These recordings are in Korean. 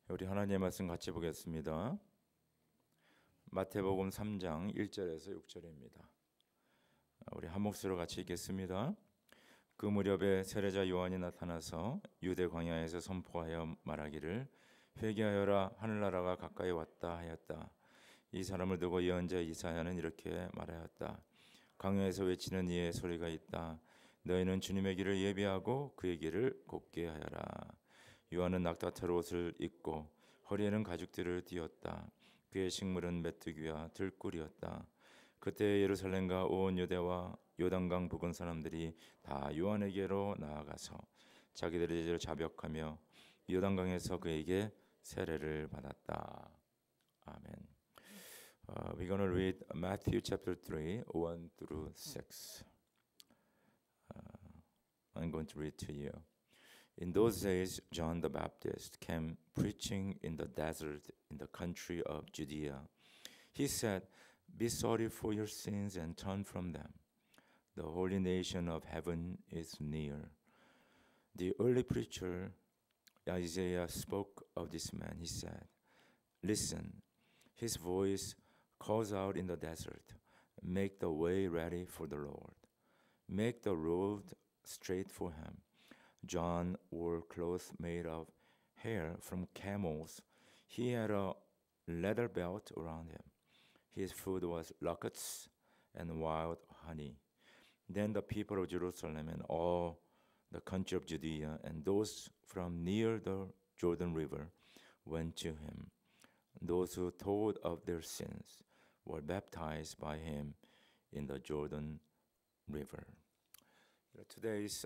우리 하나님의 말씀 같이 보겠습니다. 마태복음 3장 1절에서 6절입니다. 우리 한 목소리로 같이 읽겠습니다. 그 무렵에 세례자 요한이 나타나서 유대 광야에서 선포하여 말하기를 회개하여라, 하늘나라가 가까이 왔다 하였다. 이 사람을 두고 예언자 이사야는 이렇게 말하였다. 광야에서 외치는 이의 소리가 있다. 너희는 주님의 길을 예비하고 그의 길을 곧게 하여라. 요한은 낙타털 옷을 입고 허리에는 가죽들을 띠었다. 그의 식물은 메뚜기와 들꿀이었다. 그때 예루살렘과 온 유대와 요단강 부근 사람들이 다 요한에게로 나아가서 자기들의 죄를 자백하며 요단강에서 그에게 세례를 받았다. 아멘. We're going to read Matthew chapter 3, 1 through 6. I'm going to read to you. In those days, John the Baptist came preaching in the desert in the country of Judea. He said, "Be sorry for your sins and turn from them. The holy nation of heaven is near." The early preacher Isaiah spoke of this man. He said, "Listen, his voice calls out in the desert, make the way ready for the Lord. Make the road straight for him." John wore clothes made of hair from camels. He had a leather belt around him. His food was locusts and wild honey. Then the people of Jerusalem and all the country of Judea and those from near the Jordan River went to him. Those who told of their sins were baptized by him in the Jordan River. Today's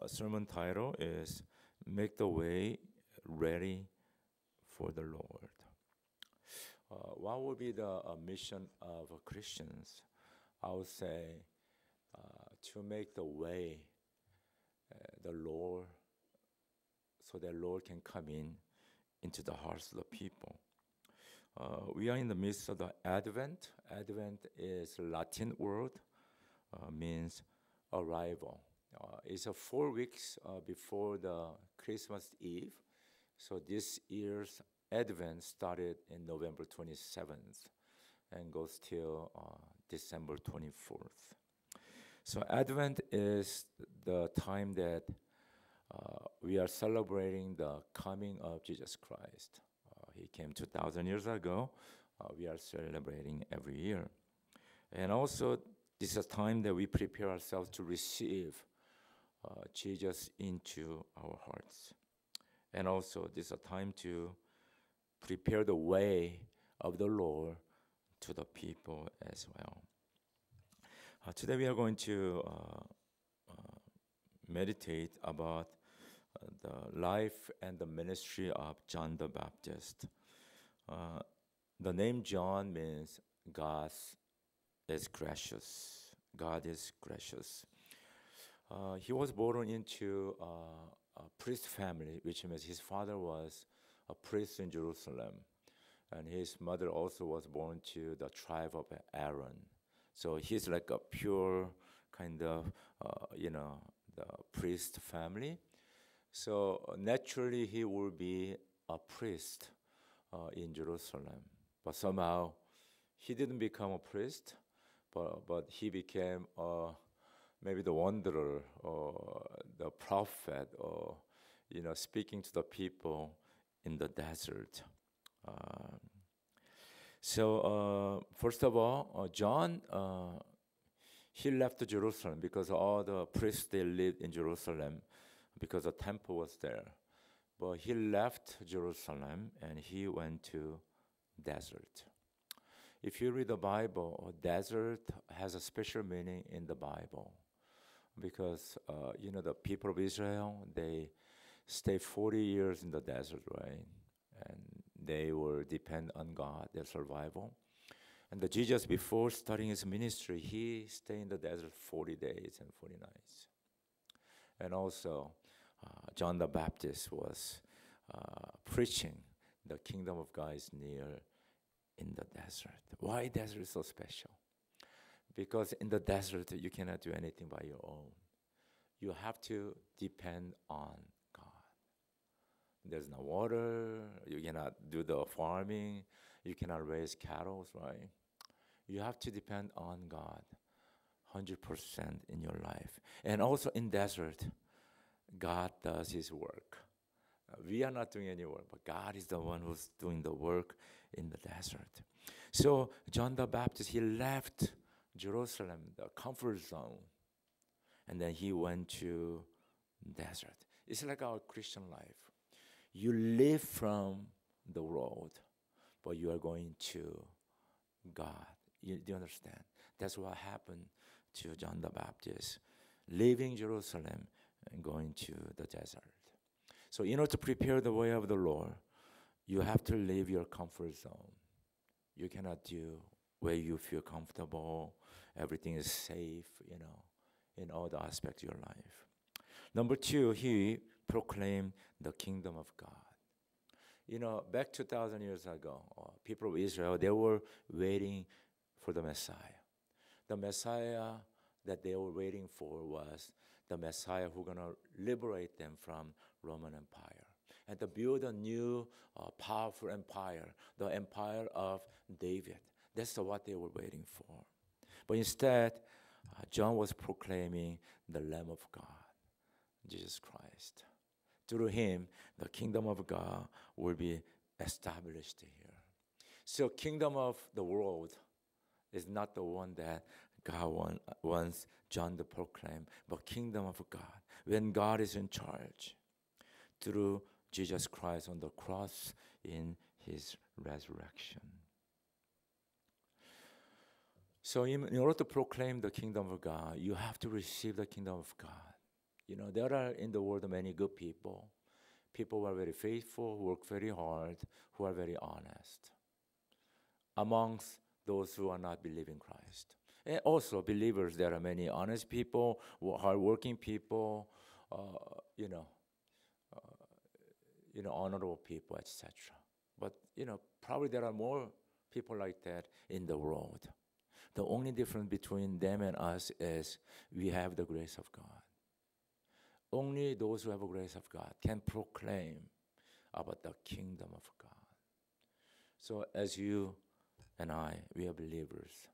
sermon title is Make the Way Ready for the Lord. What would be the mission of Christians? I would say to make the way the Lord, so that Lord can come into the hearts of the people. We are in the midst of the Advent. Advent is a Latin word, means arrival. It's 4 weeks before the Christmas Eve. So this year's Advent started in November 27th and goes till December 24th. So Advent is the time that we are celebrating the coming of Jesus Christ. He came 2,000 years ago. We are celebrating every year. And also, this is a time that we prepare ourselves to receive Jesus into our hearts. And also, this is a time to prepare the way of the Lord to the people as well. Today we are going to meditate about the life and the ministry of John the Baptist. The name John means God is gracious. God is gracious. He was born into a priest family, which means his father was a priest in Jerusalem, and his mother also was born to the tribe of Aaron. So he's like a pure kind of, the priest family. So naturally, he will be a priest in Jerusalem. But somehow, he didn't become a priest, but he became maybe the wanderer or the prophet, or speaking to the people in the desert. So first of all, John, he left Jerusalem because all the priests, they lived in Jerusalem because the temple was there. But he left Jerusalem and he went to desert. If you read the Bible, desert has a special meaning in the Bible because, the people of Israel, they stay 40 years in the desert, right? And they will depend on God, their survival. And the Jesus, before starting his ministry, he stayed in the desert 40 days and 40 nights. And also, John the Baptist was preaching the kingdom of God is near in the desert. Why desert is so special? Because in the desert, you cannot do anything by your own. You have to depend on God. There's no water. You cannot do the farming. You cannot raise cattle, right? You have to depend on God 100% in your life. And also in desert, God does His work. We are not doing any work, but God is the one who's doing the work in the desert. So John the Baptist, he left Jerusalem, the comfort zone, and then he went to desert. It's like our Christian life. You live from the world, but you are going to God. Do you understand? That's what happened to John the Baptist, leaving Jerusalem and going to the desert. So in order to prepare the way of the Lord, you have to leave your comfort zone. You cannot do where you feel comfortable, everything is safe, in all the aspects of your life. Number two, he proclaimed the kingdom of God. Back 2,000 years ago, people of Israel, they were waiting for the Messiah. The Messiah that they were waiting for was the Messiah who's going to liberate them from Roman Empire and to build a new powerful empire, the empire of David. That's what they were waiting for. But instead, John was proclaiming the Lamb of God, Jesus Christ. Through him, the kingdom of God will be established here. So kingdom of the world is not the one that God wants John to proclaim, but kingdom of God. When God is in charge through Jesus Christ on the cross in his resurrection. So in order to proclaim the kingdom of God, you have to receive the kingdom of God. There are in the world many good people. People who are very faithful, who work very hard, who are very honest. Amongst those who are not believing Christ. And also believers, there are many honest people, hardworking people, honorable people, etc. But, probably there are more people like that in the world. The only difference between them and us is we have the grace of God. Only those who have the grace of God can proclaim about the kingdom of God. So as you and we are believers,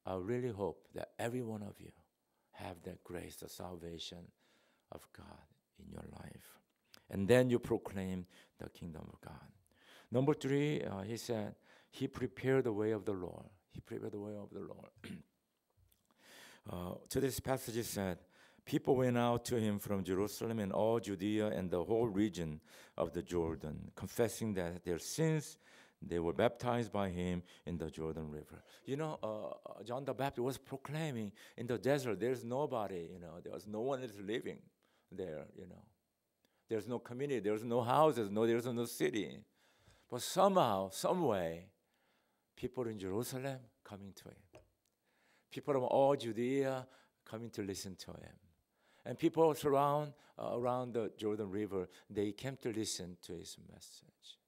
I really hope that every one of you have that grace, the salvation of God in your life. And then you proclaim the kingdom of God. Number three, he said, he prepared the way of the Lord. He prepared the way of the Lord. Today's passage said, people went out to him from Jerusalem and all Judea and the whole region of the Jordan, confessing that their sins, they were baptized by him in the Jordan River. John the Baptist was proclaiming in the desert, there's nobody, there's no one that's living there, There's no community, there's no houses, there's no city. But somehow, some way, people in Jerusalem coming to him. People from all Judea coming to listen to him. And people around the Jordan River, they came to listen to his message.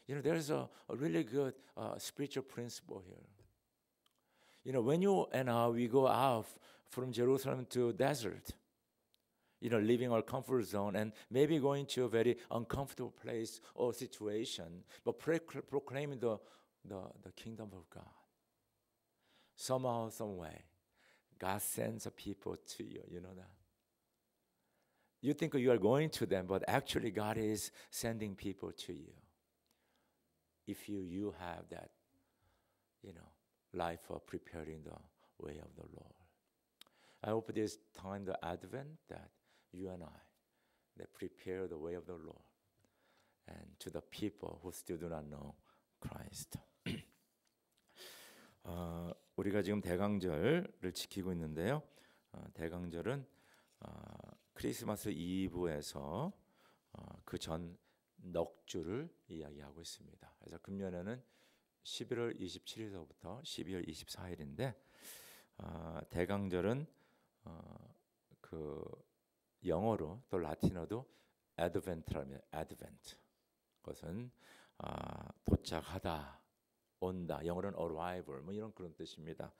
There's a really good spiritual principle here. When you and we go out from Jerusalem to desert, leaving our comfort zone and maybe going to a very uncomfortable place or situation, but proclaiming the kingdom of God. Somehow, some way, God sends a people to you. You know that? You think you are going to them, but actually God is sending people to you. If you have that, life of preparing the way of the Lord. I hope this time, the Advent, that you and that prepare the way of the Lord and to the people who still do not know Christ. 우리가 지금 대강절을 지키고 있는데요. 대강절은 크리스마스 이브에서 그 전 넉주를 이야기하고 있습니다. 그래서 금년에는 11월 27일서부터 12월 24일인데 대강절은 그 영어로 또 라틴어도 advent라면 advent. 그것은 도착하다, 온다. 영어로는 arrival, 이런 그런 뜻입니다.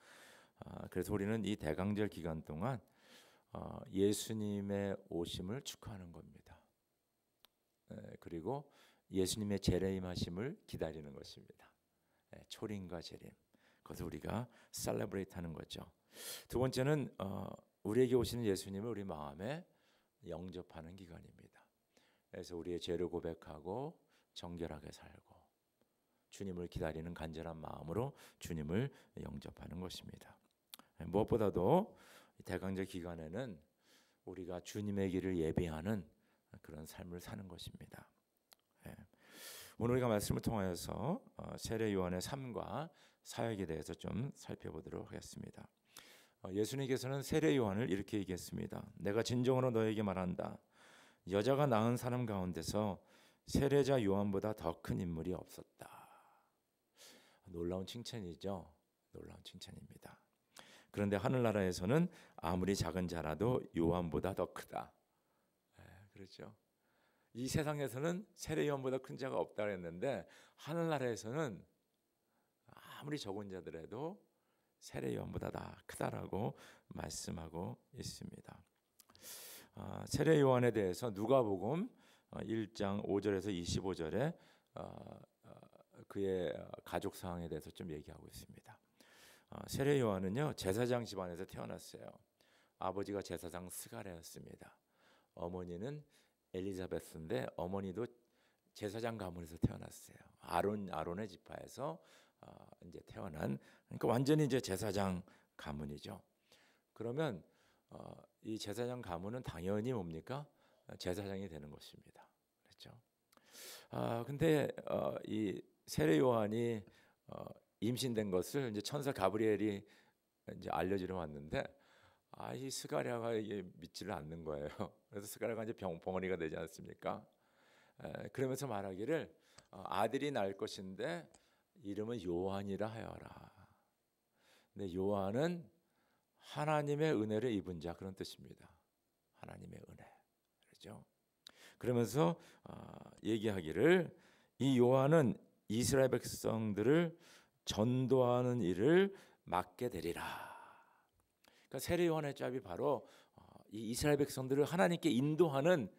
그래서 우리는 이 대강절 기간 동안 예수님의 오심을 축하하는 겁니다. 그리고 예수님의 재림하심을 기다리는 것입니다. 초림과 재림, 그것을 우리가 셀러브레이트하는 거죠. 두 번째는 우리에게 오시는 예수님을 우리 마음에 영접하는 기간입니다. 그래서 우리의 죄를 고백하고 정결하게 살고 주님을 기다리는 간절한 마음으로 주님을 영접하는 것입니다. 무엇보다도 대강절 기간에는 우리가 주님의 길을 예배하는 그런 삶을 사는 것입니다. 오늘 우리가 말씀을 통하여서 세례 요한의 삶과 사역에 대해서 좀 살펴보도록 하겠습니다. 예수님께서는 세례 요한을 이렇게 얘기했습니다. 내가 진정으로 너에게 말한다. 여자가 낳은 사람 가운데서 세례자 요한보다 더 큰 인물이 없었다. 놀라운 칭찬이죠. 놀라운 칭찬입니다. 그런데 하늘나라에서는 아무리 작은 자라도 요한보다 더 크다. 그렇죠. 이 세상에서는 세례 요한보다 큰 자가 없다 그랬는데 하늘나라에서는 아무리 적은 자들에도 세례 요한보다 다 크다라고 말씀하고 있습니다. 세례 요한에 대해서 누가복음 1장 5절에서 25절에 그의 가족 상황에 대해서 좀 얘기하고 있습니다. 세례 요한은요 제사장 집안에서 태어났어요. 아버지가 제사장 스가랴였습니다. 어머니는 엘리자베스인데 어머니도 제사장 가문에서 태어났어요. 아론의 지파에서 이제 태어난, 그러니까 완전히 이제 제사장 가문이죠. 그러면 이 제사장 가문은 당연히 뭡니까? 제사장이 되는 것입니다. 그렇죠? 근데 이 세례 요한이 임신된 것을 이제 천사 가브리엘이 이제 알려주러 왔는데 이 스가랴가 이게 믿지를 않는 거예요. 그래서 스가랴가 이제 벙어리가 되지 않습니까? 그러면서 말하기를 아들이 날 것인데 이름은 요한이라 하여라. 근데 요한은 하나님의 은혜를 입은 자, 그런 뜻입니다. 하나님의 은혜, 그렇죠? 그러면서 얘기하기를 이 요한은 이스라엘 백성들을 전도하는 일을 맡게 되리라. 그러니까 세례 요한의 짭이 바로 이 이스라엘 백성들을 하나님께 인도하는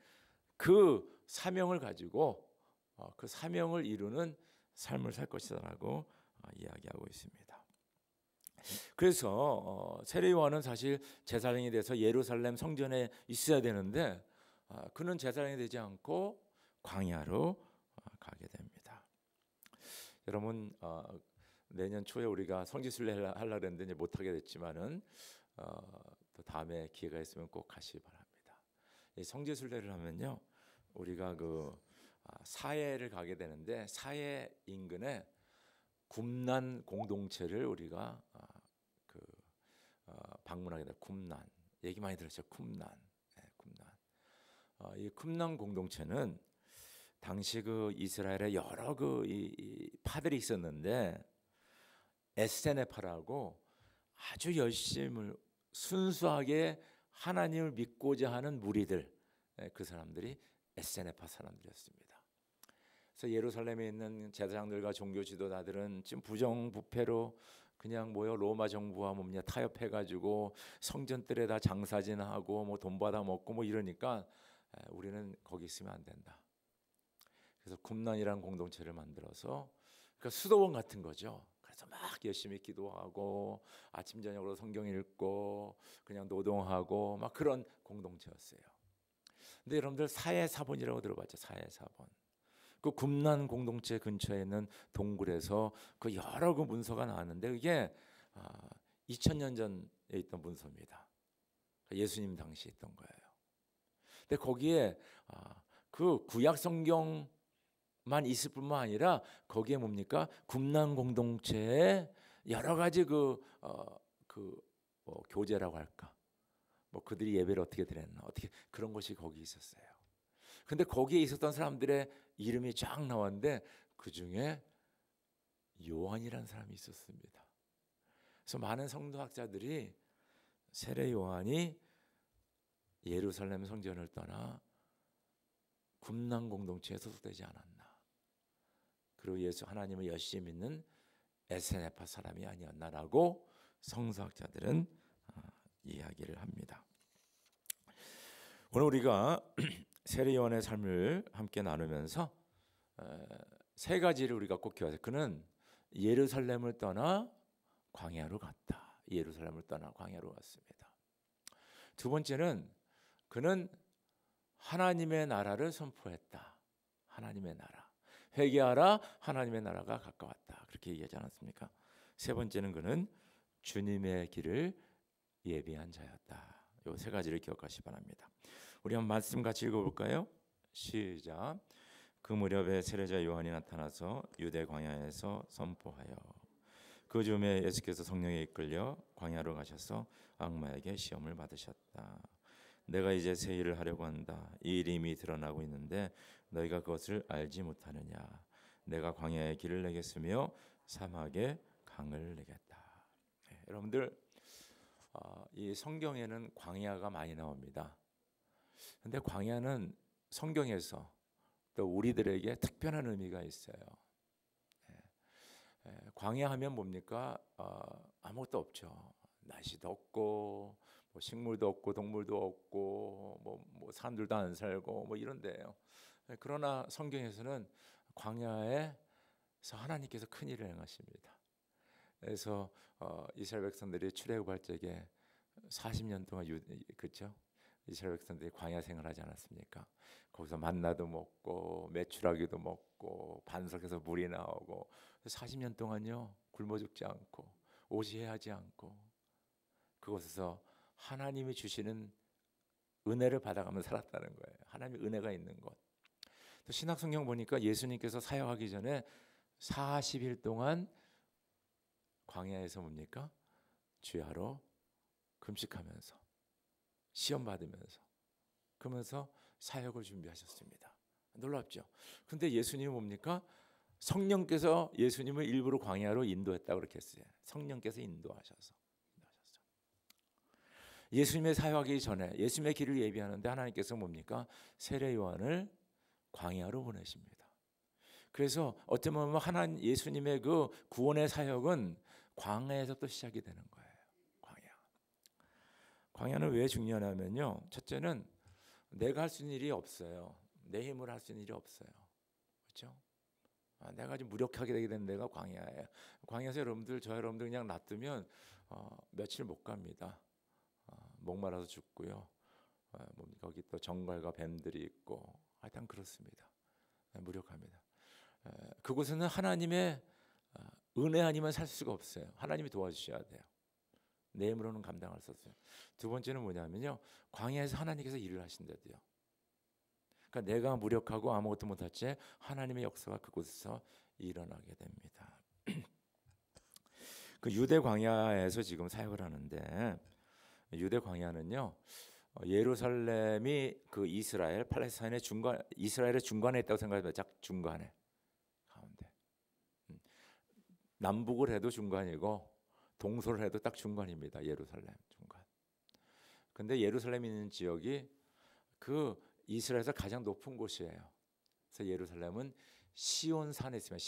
그 사명을 가지고 그 사명을 이루는 삶을 살 것이다라고 이야기하고 있습니다. 그래서 세례 요한은 사실 제사장이 돼서 예루살렘 성전에 있어야 되는데 그는 제사장이 되지 않고 광야로 가게 됩니다. 여러분 내년 초에 우리가 성지순례 하려고 했는데 이제 못하게 됐지만은 또 다음에 기회가 있으면 꼭 가시기 바랍니다. 이 성지순례를 하면요 우리가 그 사해를 가게 되는데 사해 인근에 쿰난 공동체를 우리가 방문하게 돼요. 쿰난 얘기 많이 들었죠. 쿰난. 이 쿰난 공동체는 당시 그 이스라엘에 여러 이 파들이 있었는데 에스테네파라고 아주 열심을 순수하게 하나님을 믿고자 하는 무리들, 그 사람들이 에스테네파 사람들이었습니다. 그래서 예루살렘에 있는 제사장들과 종교 지도자들은 지금 부정부패로 그냥 로마 정부와 타협해가지고 성전들에다 장사진하고 돈 받아 먹고 이러니까 우리는 거기 있으면 안 된다. 그래서 쿰난이라는 공동체를 만들어서 그러니까 수도원 같은 거죠. 그래서 막 열심히 기도하고 아침 저녁으로 성경 읽고 그냥 노동하고 막 그런 공동체였어요. 근데 여러분들 사해사본이라고 들어봤죠? 사해사본. 그 쿰난 공동체 근처에 있는 동굴에서 그 여러 그 문서가 나왔는데 그게 2000년 전에 있던 문서입니다. 예수님 당시에 있던 거예요. 근데 거기에 그 구약 성경만 있을 뿐만 아니라 거기에 뭡니까? 쿰난 공동체의 여러 가지 교제라고 할까? 그들이 예배를 어떻게 드렸나? 어떻게 그런 것이 거기 있었어요. 근데 거기에 있었던 사람들의 이름이 쫙 나왔는데 그 중에 요한이라는 사람이 있었습니다. 그래서 많은 성도학자들이 세례 요한이 예루살렘 성전을 떠나 쿰난 공동체에 소속되지 않았나. 그리고 예수 하나님을 열심히 믿는 에스테네파 사람이 아니었나라고 성서학자들은 이야기를 합니다. 오늘 우리가 세례요한의 삶을 함께 나누면서 세 가지를 우리가 꼭 기억하세요. 그는 예루살렘을 떠나 광야로 갔다. 예루살렘을 떠나 광야로 갔습니다. 두 번째는 그는 하나님의 나라를 선포했다. 하나님의 나라. 회개하라, 하나님의 나라가 가까웠다. 그렇게 얘기하지 않았습니까? 세 번째는 그는 주님의 길을 예비한 자였다. 이 세 가지를 기억하시기 바랍니다. 우리 한번 말씀 같이 읽어볼까요? 시작. 그 무렵에 세례자 요한이 나타나서 유대 광야에서 선포하여 그 즈음에 예수께서 성령에 이끌려 광야로 가셔서 악마에게 시험을 받으셨다. 내가 이제 새 일을 하려고 한다. 이 일이 이미 드러나고 있는데 너희가 그것을 알지 못하느냐. 내가 광야에 길을 내겠으며 사막에 강을 내겠다. 네, 여러분들 이 성경에는 광야가 많이 나옵니다. 근데 광야는 성경에서 또 우리들에게 특별한 의미가 있어요. 광야하면 뭡니까? 아무것도 없죠. 날씨도 없고 뭐 식물도 없고 동물도 없고 뭐 사람들도 안 살고 뭐 이런데요. 그러나 성경에서는 광야에서 하나님께서 큰 일을 행하십니다. 그래서 이스라엘 백성들이 출애굽할 적에 40년 동안 그렇죠? 이스라엘 백성들이 광야 생활하지 않았습니까? 거기서 만나도 먹고 메추라기도 먹고 반석에서 물이 나오고 40년 동안요 굶어 죽지 않고 오지하지 않고 그곳에서 하나님이 주시는 은혜를 받아가며 살았다는 거예요. 하나님의 은혜가 있는 곳. 또 신약성경 보니까 예수님께서 사역하기 전에 40일 동안 광야에서 뭡니까? 주야로 금식하면서 시험 받으면서 그러면서 사역을 준비하셨습니다. 놀랍죠? 근데 예수님은 뭡니까? 성령께서 예수님을 일부러 광야로 인도했다고 그렇게 했어요. 성령께서 인도하셔서. 예수님의 사역하기 전에 예수님의 길을 예비하는데 하나님께서 뭡니까? 세례 요한을 광야로 보내십니다. 그래서 어떻게 보면 하나님 예수님의 그 구원의 사역은 광야에서 또 시작이 되는 거예요. 광야는 왜 중요하냐면요. 첫째는 내가 할 수 있는 일이 없어요. 내 힘으로 할 수 있는 일이 없어요. 그렇죠? 내가 좀 무력하게 되게 되는 데가 광야예요. 광야에서 저 여러분들 그냥 놔두면 며칠 못 갑니다. 목마라서 죽고요. 거기 또 정갈과 뱀들이 있고 하여튼 그렇습니다. 무력합니다. 그곳에는 하나님의 은혜 아니면 살 수가 없어요. 하나님이 도와주셔야 돼요. 내 힘으로는 감당할 수 없어요. 두 번째는 뭐냐면요. 광야에서 하나님께서 일을 하신다고요. 그러니까 내가 무력하고 아무것도 못할 때 하나님의 역사가 그곳에서 일어나게 됩니다. 그 유대 광야에서 지금 사역을 하는데 유대 광야는요. 예루살렘이 그 이스라엘, 팔레스타인의 중간, 이스라엘의 중간에 있다고 생각해요. 딱 중간에 가운데. 남북을 해도 중간이고 동서를 해도 딱 중간입니다. 예루살렘 중간. 근데 예루살렘 있는 지역이 그 이스라엘에서 가장 높은 곳이에요. 그래서 예루살렘은 시온산에 있으면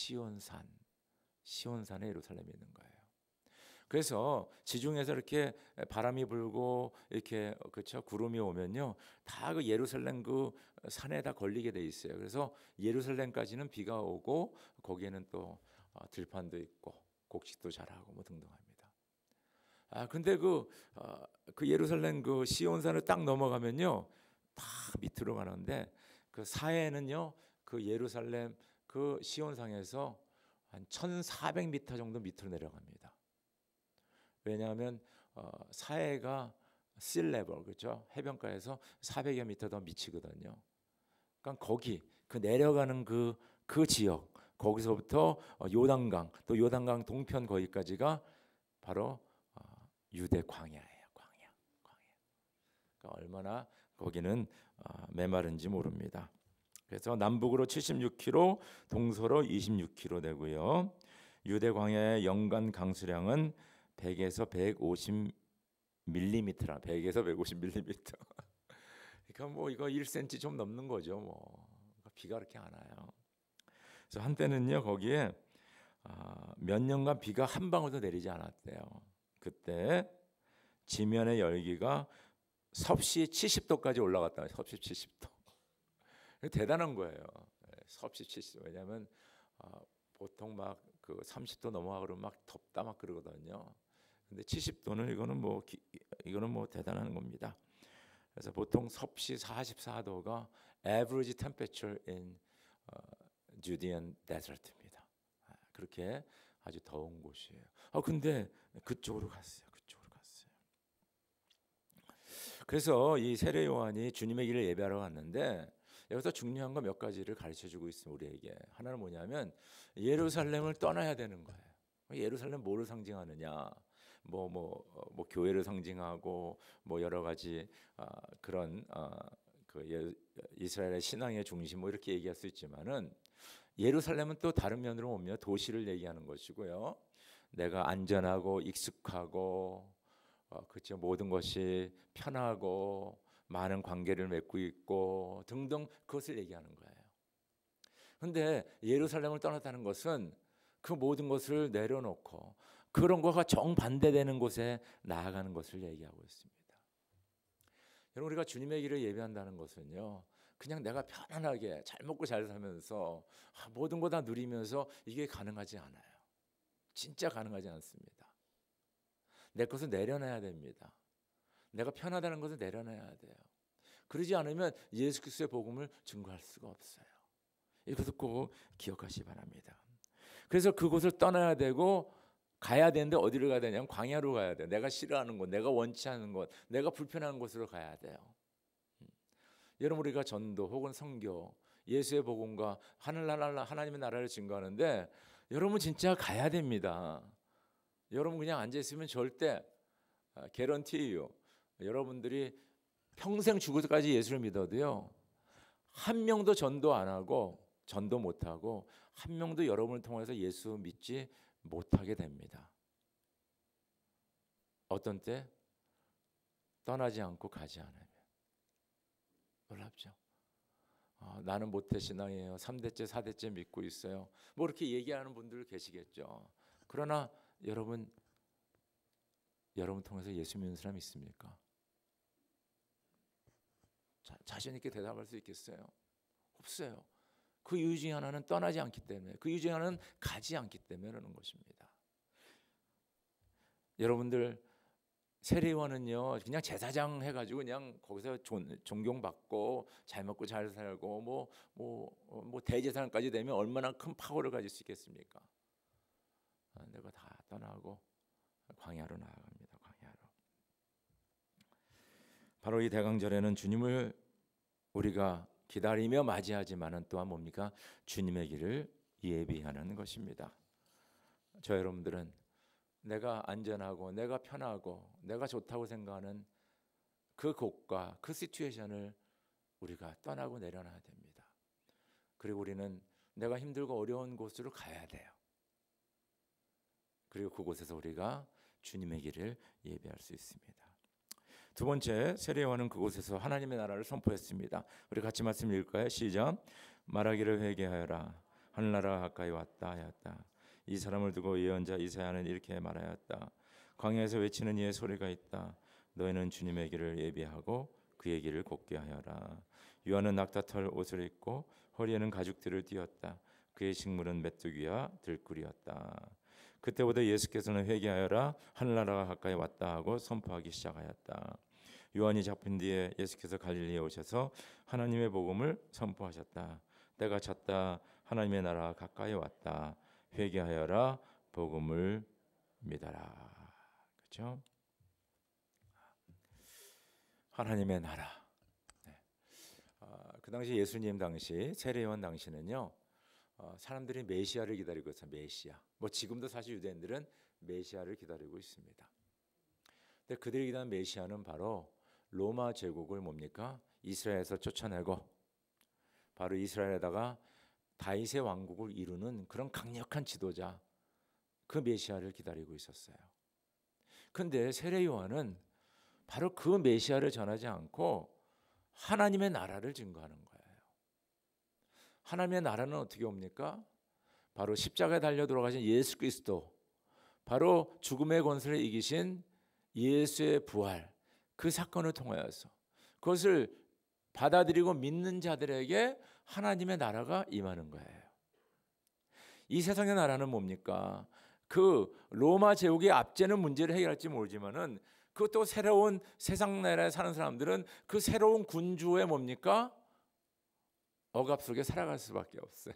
시온산에 예루살렘이 있는 거예요. 그래서 지중해에서 이렇게 바람이 불고 이렇게 그렇죠 구름이 오면요 다 그 예루살렘 그 산에 다 걸리게 돼 있어요. 그래서 예루살렘까지는 비가 오고 거기에는 또 들판도 있고 곡식도 자라고 뭐 등등합니다. 근데 그 예루살렘 그 시온산을 딱 넘어가면요 다 밑으로 가는데 그 사해는요 그 예루살렘 그 시온산에서 한 1,400m 정도 밑으로 내려갑니다. 왜냐하면 사해가 씨레벨 그렇죠 해변가에서 400여 미터 더 미치거든요. 그러니까 거기 그 내려가는 그 지역 거기서부터 요단강 또 요단강 동편 거기까지가 바로 유대 광야예요. 광야. 그러니까 얼마나 거기는 메마른지 모릅니다. 그래서 남북으로 76km, 동서로 26km 되고요. 유대 광야의 연간 강수량은 100에서 150mm, 100에서 150mm. 그러니까 뭐 이거 1cm 좀 넘는 거죠. 뭐 비가 그렇게 안 와요. 그래서 한때는요 거기에 몇 년간 비가 한 방울도 내리지 않았대요. 그때 지면의 열기가 섭씨 70도까지 올라갔다. 섭씨 70도. 대단한 거예요. 섭씨 70. 왜냐하면 보통 막 그 30도 넘어가 그러면 막 덥다 막 그러거든요. 근데 70도는 이거는 뭐 대단한 겁니다. 그래서 보통 섭씨 44도가 average temperature in Judean desert입니다. 그렇게 아주 더운 곳이에요. 근데 그쪽으로 갔어요. 그래서 이 세례 요한이 주님의 길을 예배하러 갔는데 여기서 중요한 거 몇 가지를 가르쳐주고 있습니다. 우리에게. 하나는 뭐냐면 예루살렘을 떠나야 되는 거예요. 예루살렘 뭐를 상징하느냐? 뭐 교회를 상징하고 뭐 여러 가지 그런 이스라엘의 신앙의 중심 뭐 이렇게 얘기할 수 있지만은 예루살렘은 또 다른 면으로 보면 도시를 얘기하는 것이고요. 내가 안전하고 익숙하고 그렇죠. 모든 것이 편하고 많은 관계를 맺고 있고 등등 그것을 얘기하는 거예요. 그런데 예루살렘을 떠났다는 것은 그 모든 것을 내려놓고 그런 것과 정반대되는 곳에 나아가는 것을 얘기하고 있습니다. 여러분 우리가 주님의 길을 예배한다는 것은요. 그냥 내가 편안하게 잘 먹고 잘 살면서 모든 거 다 누리면서 이게 가능하지 않아요. 진짜 가능하지 않습니다. 내 것을 내려놔야 됩니다. 내가 편하다는 것을 내려놔야 돼요. 그러지 않으면 예수 그리스도의 복음을 증거할 수가 없어요. 이것을 꼭 기억하시기 바랍니다. 그래서 그곳을 떠나야 되고 가야 되는데 어디를 가야 되냐면 광야로 가야 돼요. 내가 싫어하는 곳, 내가 원치 않는 곳, 내가 불편한 곳으로 가야 돼요. 여러분 우리가 전도 혹은 선교, 예수의 복음과 하나님의 나라를 증거하는데 여러분 진짜 가야 됩니다. 여러분 그냥 앉아 있으면 절대 개런티예요. 여러분들이 평생 죽을 때까지 예수를 믿어도요. 한 명도 전도 안 하고 전도 못 하고 한 명도 여러분을 통해서 예수 믿지 못하게 됩니다. 어떤 때 떠나지 않고 가지 않으면 놀랍죠. 나는 모태신앙이에요. 3대째 4대째 믿고 있어요. 뭐 이렇게 얘기하는 분들 계시겠죠. 그러나 여러분 통해서 예수 믿는 사람 있습니까? 자신 있게 대답할 수 있겠어요? 없어요. 그 이유 중에 하나는 떠나지 않기 때문에, 그 이유 중에 하나는 가지 않기 때문에 그러는 것입니다. 여러분들 세례요한은요 그냥 제사장 해가지고 그냥 거기서 존경받고 잘 먹고 잘 살고 뭐 대제사장까지 되면 얼마나 큰 파워를 가질 수 있겠습니까? 내가 다 떠나고 광야로 나아갑니다. 광야로. 바로 이 대강절에는 주님을 우리가 기다리며 맞이하지만은 또한 뭡니까? 주님의 길을 예비하는 것입니다. 저 여러분들은 내가 안전하고 내가 편하고 내가 좋다고 생각하는 그 곳과 그 시츄에이션을 우리가 떠나고 내려놔야 됩니다. 그리고 우리는 내가 힘들고 어려운 곳으로 가야 돼요. 그리고 그곳에서 우리가 주님의 길을 예배할 수 있습니다. 두 번째, 세례요한은 그곳에서 하나님의 나라를 선포했습니다. 우리 같이 말씀 읽을까요? 시작. 말하기를 회개하여라. 하늘나라가 가까이 왔다 하였다. 이 사람을 두고 예언자 이사야는 이렇게 말하였다. 광야에서 외치는 이의 소리가 있다. 너희는 주님의 길을 예비하고 그의 길을 곱게 하여라. 요한은 낙타털 옷을 입고 허리에는 가죽들을 띠었다. 그의 식물은 메뚜기와 들꿀이었다. 그때부터 예수께서는 회개하여라. 하늘나라가 가까이 왔다 하고 선포하기 시작하였다. 요한이 잡힌 뒤에 예수께서 갈릴리에 오셔서 하나님의 복음을 선포하셨다. 때가 찼다. 하나님의 나라가 가까이 왔다. 회개하여라. 복음을 믿어라. 그렇죠? 하나님의 나라. 네. 그 당시 예수님 당시 세례요한 당시는요. 사람들이 메시아를 기다리고 있어요. 메시아. 뭐 지금도 사실 유대인들은 메시아를 기다리고 있습니다. 근데 그들이 기다리는 메시아는 바로 로마 제국을 뭡니까? 이스라엘에서 쫓아내고 바로 이스라엘에다가 다윗의 왕국을 이루는 그런 강력한 지도자, 그 메시아를 기다리고 있었어요. 그런데 세례 요한은 바로 그 메시아를 전하지 않고 하나님의 나라를 증거하는 거예요. 하나님의 나라는 어떻게 옵니까? 바로 십자가에 달려 돌아가신 예수 그리스도, 바로 죽음의 권세를 이기신 예수의 부활, 그 사건을 통하여서 그것을 받아들이고 믿는 자들에게 하나님의 나라가 임하는 거예요. 이 세상의 나라는 뭡니까? 그 로마 제국의 압제는 문제를 해결할지 모르지만은 그것도 새로운 세상 나라에 사는 사람들은 그 새로운 군주의 뭡니까? 억압 속에 살아갈 수밖에 없어요.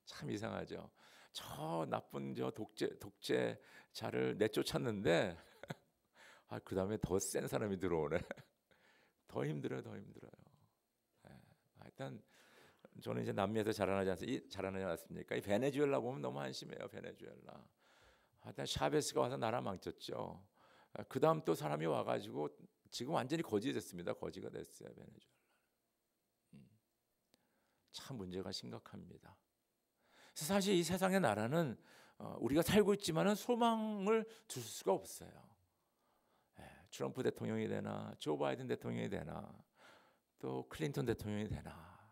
참 이상하죠. 저 나쁜 저 독재자를 내쫓았는데 그 다음에 더 센 사람이 들어오네. 더 힘들어요. 일단 저는 이제 남미에서 자라나지 않았습니까? 이 베네수엘라 보면 너무 한심해요. 베네수엘라. 일단 샤베스가 와서 나라 망쳤죠. 그 다음 또 사람이 와가지고 지금 완전히 거지 됐습니다. 거지가 됐어요. 베네수엘라. 참 문제가 심각합니다. 사실 이 세상의 나라는 우리가 살고 있지만은 소망을 줄 수가 없어요. 트럼프 대통령이 되나, 조 바이든 대통령이 되나, 또 클린턴 대통령이 되나,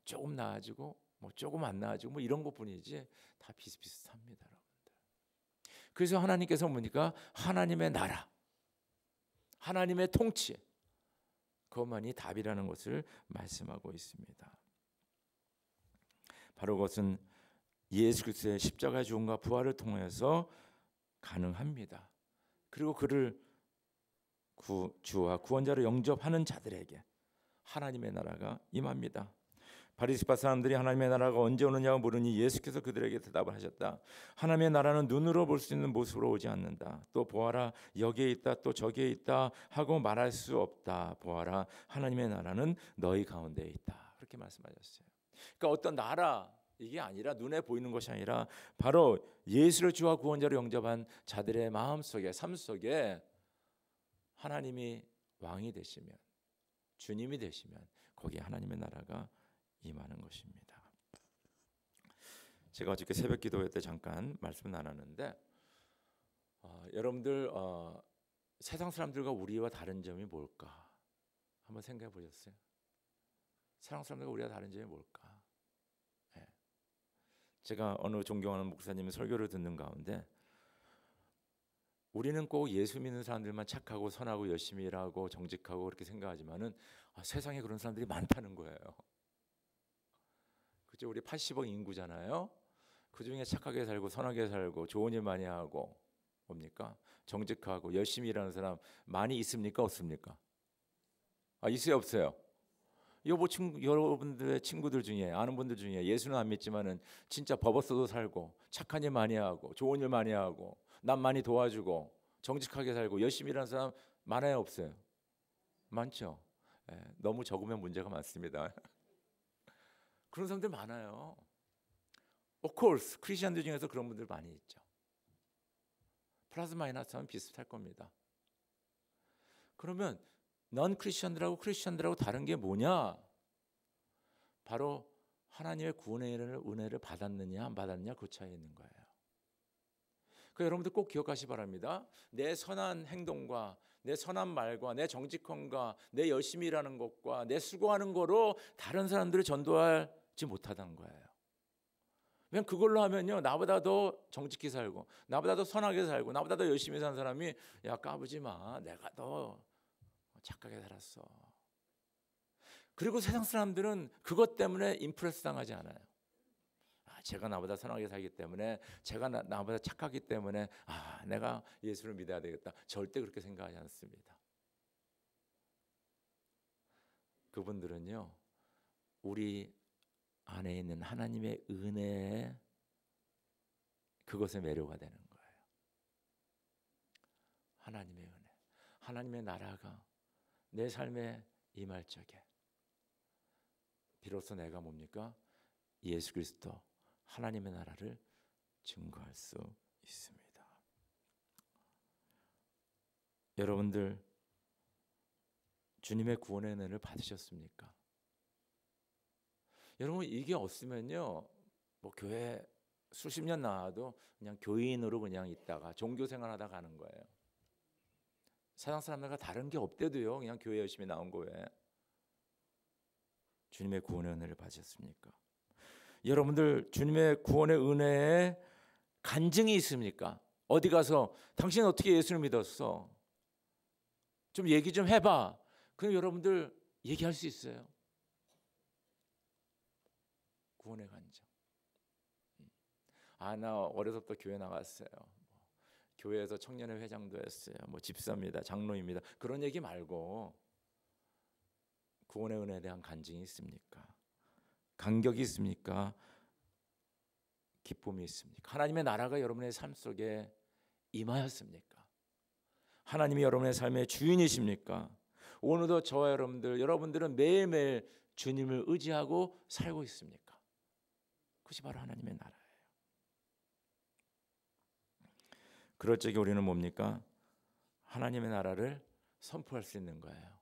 조금 나아지고, 뭐 조금 안 나아지고, 뭐 이런 것뿐이지 다 비슷비슷합니다, 여러분들. 그래서 하나님께서 보니까 하나님의 나라, 하나님의 통치, 그것만이 답이라는 것을 말씀하고 있습니다. 바로 그것은 예수 그리스도의 십자가 죽음과 부활을 통해서 가능합니다. 그리고 그를 주와 구원자로 영접하는 자들에게 하나님의 나라가 임합니다. 바리새파 사람들이 하나님의 나라가 언제 오느냐고 물으니 예수께서 그들에게 대답을 하셨다. 하나님의 나라는 눈으로 볼 수 있는 모습으로 오지 않는다. 또 보아라 여기에 있다 또 저기에 있다 하고 말할 수 없다. 보아라 하나님의 나라는 너희 가운데 있다. 그렇게 말씀하셨어요. 그러니까 어떤 나라 이게 아니라 눈에 보이는 것이 아니라 바로 예수를 주와 구원자로 영접한 자들의 마음속에 삶 속에 하나님이 왕이 되시면 주님이 되시면 거기에 하나님의 나라가 임하는 것입니다. 제가 어저께 새벽 기도회 때 잠깐 말씀 나눴는데 여러분들 세상 사람들과 우리와 다른 점이 뭘까? 한번 생각해 보셨어요? 세상 사람들과 우리와 다른 점이 뭘까? 제가 어느 존경하는 목사님의 설교를 듣는 가운데 우리는 꼭 예수 믿는 사람들만 착하고 선하고 열심히 일하고 정직하고 그렇게 생각하지만은 세상에 그런 사람들이 많다는 거예요. 그죠? 우리 80억 인구잖아요. 그 중에 착하게 살고 선하게 살고 좋은 일 많이 하고 뭡니까? 정직하고 열심히 일하는 사람 많이 있습니까? 없습니까? 있어요? 없어요? 여러분들의 친구들 중에 아는 분들 중에 예수는 안 믿지만은 진짜 버버스도 살고 착한 일 많이 하고 좋은 일 많이 하고 남 많이 도와주고 정직하게 살고 열심히 일하는 사람 많아요? 없어요? 많죠. 너무 적으면 문제가 많습니다. 그런 사람들 많아요. Of course, 크리스천들 중에서 그런 분들 많이 있죠. 플러스 마이너스하면 비슷할 겁니다. 그러면 넌 크리스천들하고 크리스천들하고 다른 게 뭐냐? 바로 하나님의 구원의 은혜를 받았느냐 안 받았느냐 그 차이에 있는 거예요. 그러니까 여러분들 꼭 기억하시 바랍니다. 내 선한 행동과 내 선한 말과 내 정직함과 내 열심히 일하는 것과 내 수고하는 거로 다른 사람들을 전도하지 못하다는 거예요. 왜냐면 그걸로 하면요 나보다 더 정직히 살고 나보다 더 선하게 살고 나보다 더 열심히 사는 사람이 야 까부지 마 내가 더 착하게 살았어. 그리고 세상 사람들은 그것 때문에 임프레스 당하지 않아요. 제가 나보다 선하게 살기 때문에 제가 나보다 착하기 때문에 내가 예수를 믿어야 되겠다. 절대 그렇게 생각하지 않습니다. 그분들은요 우리 안에 있는 하나님의 은혜에 그것에 매료가 되는 거예요. 하나님의 은혜, 하나님의 나라가 내 삶에 임할 적에 비로소 내가 뭡니까? 예수 그리스도 하나님의 나라를 증거할 수 있습니다. 여러분들 주님의 구원의 은혜를 받으셨습니까? 여러분 이게 없으면요 뭐 교회 수십 년 나와도 그냥 교인으로 그냥 있다가 종교 생활하다 가는 거예요. 세상 사람들과 다른 게 없대도요 그냥 교회 열심히 나온 거예요. 주님의 구원의 은혜를 받으셨습니까? 여러분들 주님의 구원의 은혜에 간증이 있습니까? 어디 가서 당신 어떻게 예수를 믿었어? 좀 얘기 좀 해봐. 그럼 여러분들 얘기할 수 있어요. 구원의 간증. 나 어려서부터 교회 나갔어요. 교회에서 청년회 회장도 했어요. 집사입니다. 장로입니다. 그런 얘기 말고 구원의 은혜에 대한 간증이 있습니까? 감격이 있습니까? 기쁨이 있습니까? 하나님의 나라가 여러분의 삶 속에 임하였습니까? 하나님이 여러분의 삶의 주인이십니까? 오늘도 저와 여러분들은 매일매일 주님을 의지하고 살고 있습니까? 그것이 바로 하나님의 나라예요. 그럴 적에 우리는 뭡니까? 하나님의 나라를 선포할 수 있는 거예요.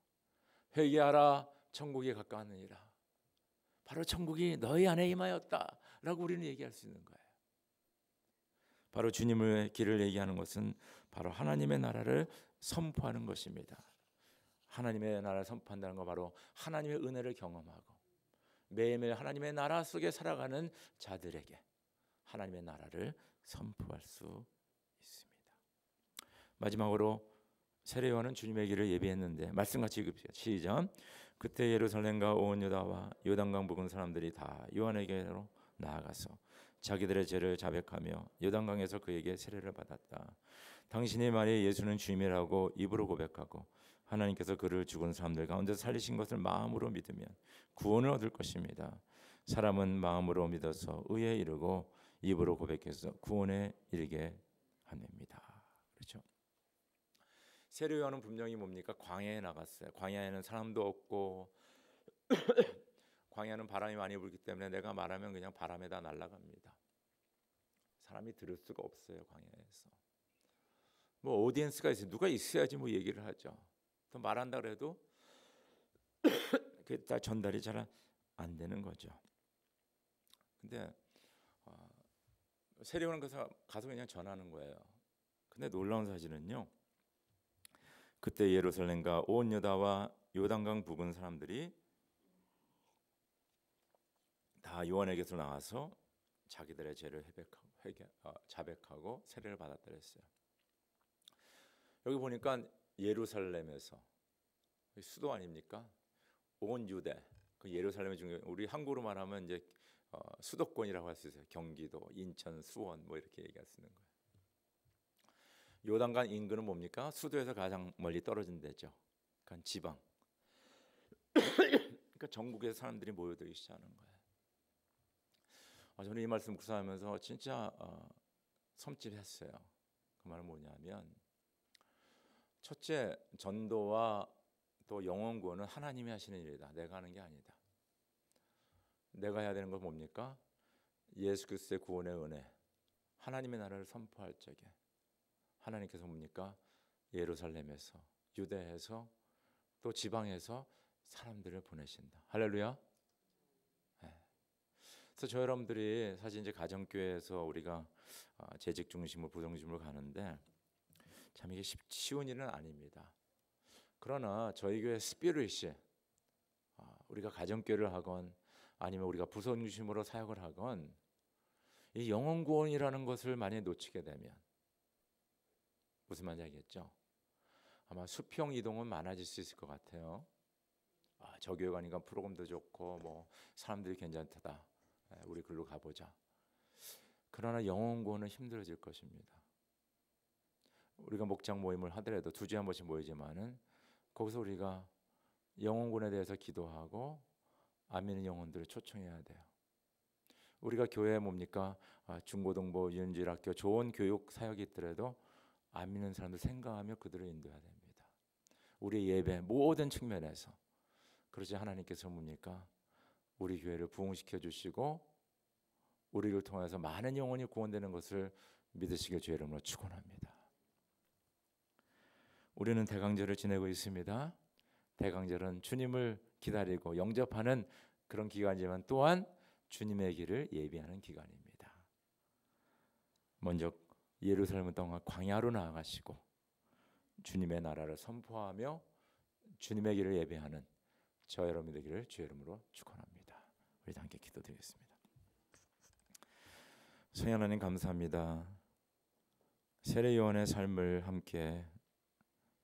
회개하라, 천국이 가까웠느니라. 바로 천국이 너희 안에 임하였다 라고 우리는 얘기할 수 있는 거예요. 바로 주님의 길을 얘기하는 것은 바로 하나님의 나라를 선포하는 것입니다. 하나님의 나라를 선포한다는 건 바로 하나님의 은혜를 경험하고 매일매일 하나님의 나라 속에 살아가는 자들에게 하나님의 나라를 선포할 수 있습니다. 마지막으로 세례요한은 주님의 길을 예비했는데 말씀 같이 읽읍시다. 시작. 그때 예루살렘과 온 유다와 요단강 부근 사람들이 다 요한에게로 나아가서 자기들의 죄를 자백하며 요단강에서 그에게 세례를 받았다. 당신의 말에 예수는 주님이라고 입으로 고백하고 하나님께서 그를 죽은 사람들 가운데 살리신 것을 마음으로 믿으면 구원을 얻을 것입니다. 사람은 마음으로 믿어서 의에 이르고 입으로 고백해서 구원에 이르게 합니다. 그렇죠? 세례요한은 분명히 뭡니까? 광야에 나갔어요. 광야에는 사람도 없고 광야는 바람이 많이 불기 때문에 내가 말하면 그냥 바람에다 날아갑니다. 사람이 들을 수가 없어요. 광야에서 오디언스가 있어요. 누가 있어야지 얘기를 하죠. 또 말한다 그래도 그게 다 전달이 잘 안 되는 거죠. 근데 세례요한은 가서 그냥 전하는 거예요. 근데 놀라운 사실은요. 그때 예루살렘과 온 유다와 요단강 부근 사람들이 다 요한에게서 나와서 자기들의 죄를 자백하고 세례를 받았다 그랬어요. 여기 보니까 예루살렘에서 수도 아닙니까? 온 유대, 그 예루살렘의 중에 우리 한국으로 말하면 이제 수도권이라고 할 수 있어요. 경기도, 인천, 수원 이렇게 얘기할 수 있는 거예요. 요단강 인근은 뭡니까? 수도에서 가장 멀리 떨어진 데죠. 그러니까 지방. 그러니까 전국에서 사람들이 모여들기 시작하는 거예요. 저는 이 말씀 묵상하면서 진짜 섬찟했어요. 그 말은 뭐냐면 첫째, 전도와 또 영혼 구원은 하나님이 하시는 일이다. 내가 하는 게 아니다. 내가 해야 되는 건 뭡니까? 예수 그리스도의 구원의 은혜, 하나님의 나라를 선포할 적에 하나님께서 뭡니까? 예루살렘에서, 유대에서, 또 지방에서 사람들을 보내신다. 할렐루야. 네. 그래서 저 여러분들이 사실 이제 가정교회에서 우리가 재직 중심으로 부정 중심으로 가는데 참 이게 쉬운 일은 아닙니다. 그러나 저희 교회 스피릿이 우리가 가정교회를 하건 아니면 우리가 부서 중심으로 사역을 하건 이 영혼 구원이라는 것을 만약에 놓치게 되면 무슨 말인지 알겠죠? 아마 수평 이동은 많아질 수 있을 것 같아요. 저 교회 가니까 프로그램도 좋고 사람들이 괜찮다. 우리 글로 가보자. 그러나 영혼 구원은 힘들어질 것입니다. 우리가 목장 모임을 하더라도 2주에 한 번씩 모이지만은 거기서 우리가 영혼 구원에 대해서 기도하고 안 믿는 영혼들을 초청해야 돼요. 우리가 교회에 뭡니까? 중고등부, 유인질학교 좋은 교육 사역이 있더라도 안 믿는 사람들 생각하며 그들을 인도해야 됩니다. 우리 예배 모든 측면에서. 그러지 하나님께서 뭡니까? 우리 교회를 부흥시켜 주시고 우리를 통해서 많은 영혼이 구원되는 것을 믿으시길 주의 이름으로 축원합니다. 우리는 대강절을 지내고 있습니다. 대강절은 주님을 기다리고 영접하는 그런 기간이지만 또한 주님의 길을 예비하는 기간입니다. 먼저 예루살렘을 떠나 광야로 나아가시고 주님의 나라를 선포하며 주님의 길을 예배하는 저 여러분 되기를 주의 이름으로 축원합니다. 우리 함께 기도드리겠습니다. 성령 하나님 감사합니다. 세례요한의 삶을 함께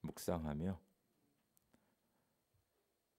묵상하며